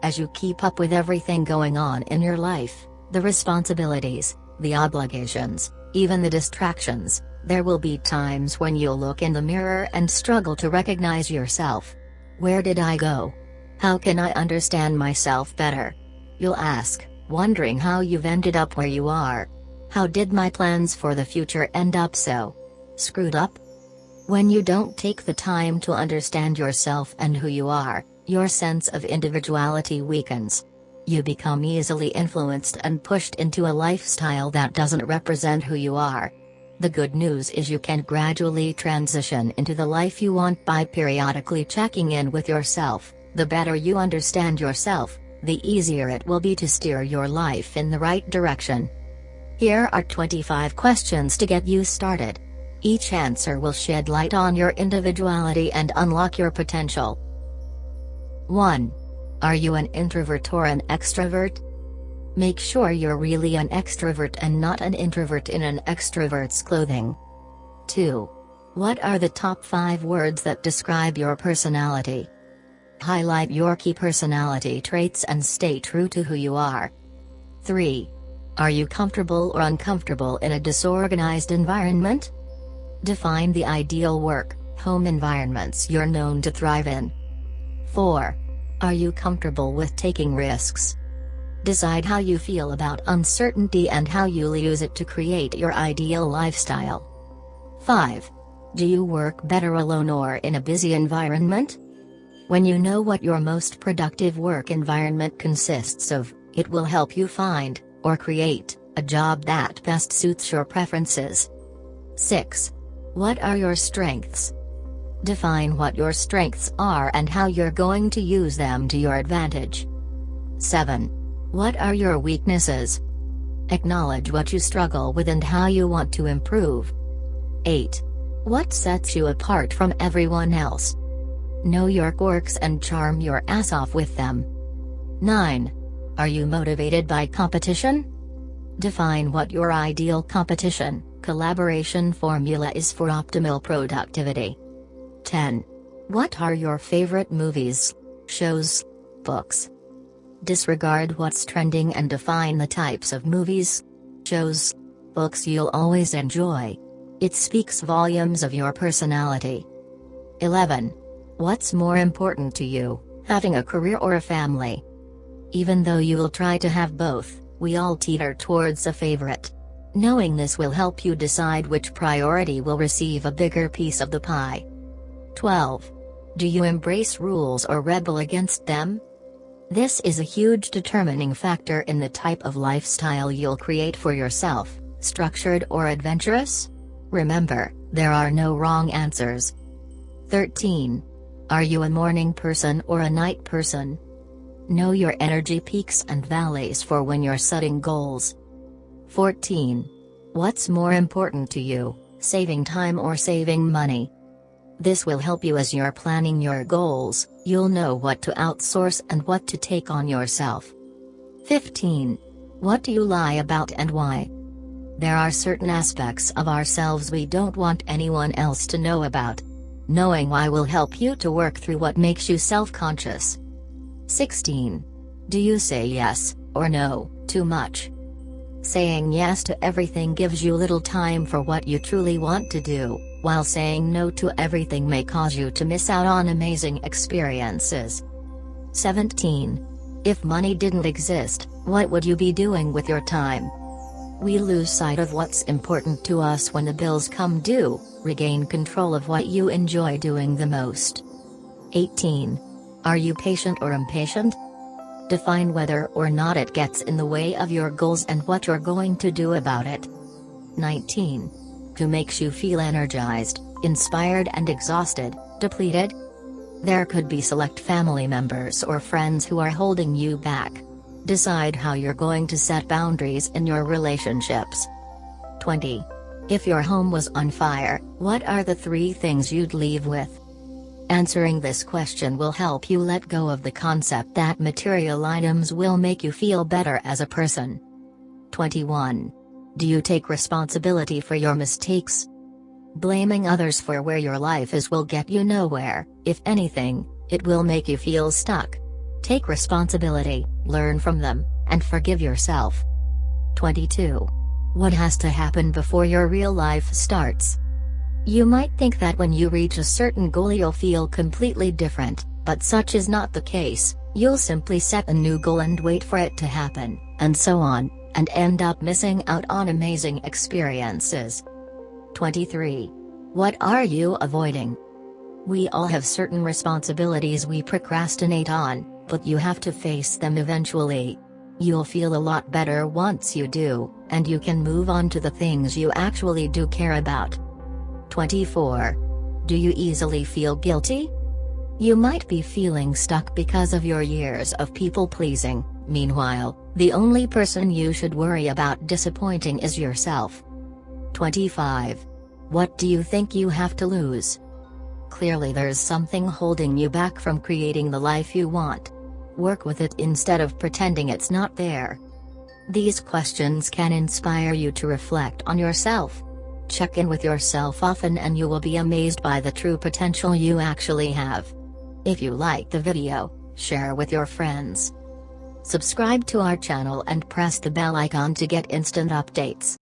As you keep up with everything going on in your life, the responsibilities, the obligations, even the distractions, there will be times when you'll look in the mirror and struggle to recognize yourself. Where did I go? How can I understand myself better? You'll ask, wondering how you've ended up where you are. How did my plans for the future end up so screwed up? When you don't take the time to understand yourself and who you are, your sense of individuality weakens. You become easily influenced and pushed into a lifestyle that doesn't represent who you are. The good news is you can gradually transition into the life you want by periodically checking in with yourself. The better you understand yourself, the easier it will be to steer your life in the right direction. Here are 25 questions to get you started. Each answer will shed light on your individuality and unlock your potential. 1. Are you an introvert or an extrovert? Make sure you're really an extrovert and not an introvert in an extrovert's clothing. 2. What are the top 5 words that describe your personality? Highlight your key personality traits and stay true to who you are. 3. Are you comfortable or uncomfortable in a disorganized environment? Define the ideal work, home environments you're known to thrive in. 4. Are you comfortable with taking risks? Decide how you feel about uncertainty and how you'll use it to create your ideal lifestyle. 5. Do you work better alone or in a busy environment? When you know what your most productive work environment consists of, it will help you find, or create, a job that best suits your preferences. 6. What are your strengths? Define what your strengths are and how you're going to use them to your advantage. 7. What are your weaknesses? Acknowledge what you struggle with and how you want to improve. 8. What sets you apart from everyone else? Know your quirks and charm your ass off with them. 9. Are you motivated by competition? Define what your ideal competition, collaboration formula is for optimal productivity. 10. What are your favorite movies, shows, books? Disregard what's trending and define the types of movies, shows, books you'll always enjoy. It speaks volumes of your personality. 11. What's more important to you, having a career or a family? Even though you will try to have both, we all teeter towards a favorite. Knowing this will help you decide which priority will receive a bigger piece of the pie. 12. Do you embrace rules or rebel against them? This is a huge determining factor in the type of lifestyle you'll create for yourself, structured or adventurous? Remember, there are no wrong answers. 13. Are you a morning person or a night person? Know your energy peaks and valleys for when you're setting goals. 14. What's more important to you, saving time or saving money? This will help you as you're planning your goals. You'll know what to outsource and what to take on yourself. 15. What do you lie about and why? There are certain aspects of ourselves we don't want anyone else to know about. Knowing why will help you to work through what makes you self-conscious. 16. Do you say yes, or no, too much? Saying yes to everything gives you little time for what you truly want to do, while saying no to everything may cause you to miss out on amazing experiences. 17. If money didn't exist, what would you be doing with your time? We lose sight of what's important to us when the bills come due. Regain control of what you enjoy doing the most. 18. Are you patient or impatient? Define whether or not it gets in the way of your goals and what you're going to do about it. 19. Who makes you feel energized, inspired and exhausted, depleted? There could be select family members or friends who are holding you back. Decide how you're going to set boundaries in your relationships. 20. If your home was on fire, what are the 3 things you'd leave with? Answering this question will help you let go of the concept that material items will make you feel better as a person. 21. Do you take responsibility for your mistakes? Blaming others for where your life is will get you nowhere. If anything, it will make you feel stuck. Take responsibility, learn from them, and forgive yourself. 22. What has to happen before your real life starts? You might think that when you reach a certain goal you'll feel completely different, but such is not the case. You'll simply set a new goal and wait for it to happen, and so on, and end up missing out on amazing experiences. 23. What are you avoiding? We all have certain responsibilities we procrastinate on, but you have to face them eventually. You'll feel a lot better once you do, and you can move on to the things you actually do care about. 24. Do you easily feel guilty? You might be feeling stuck because of your years of people-pleasing. Meanwhile, the only person you should worry about disappointing is yourself. 25. What do you think you have to lose? Clearly there's something holding you back from creating the life you want. Work with it instead of pretending it's not there. These questions can inspire you to reflect on yourself. Check in with yourself often and you will be amazed by the true potential you actually have. If you like the video, share with your friends. Subscribe to our channel and press the bell icon to get instant updates.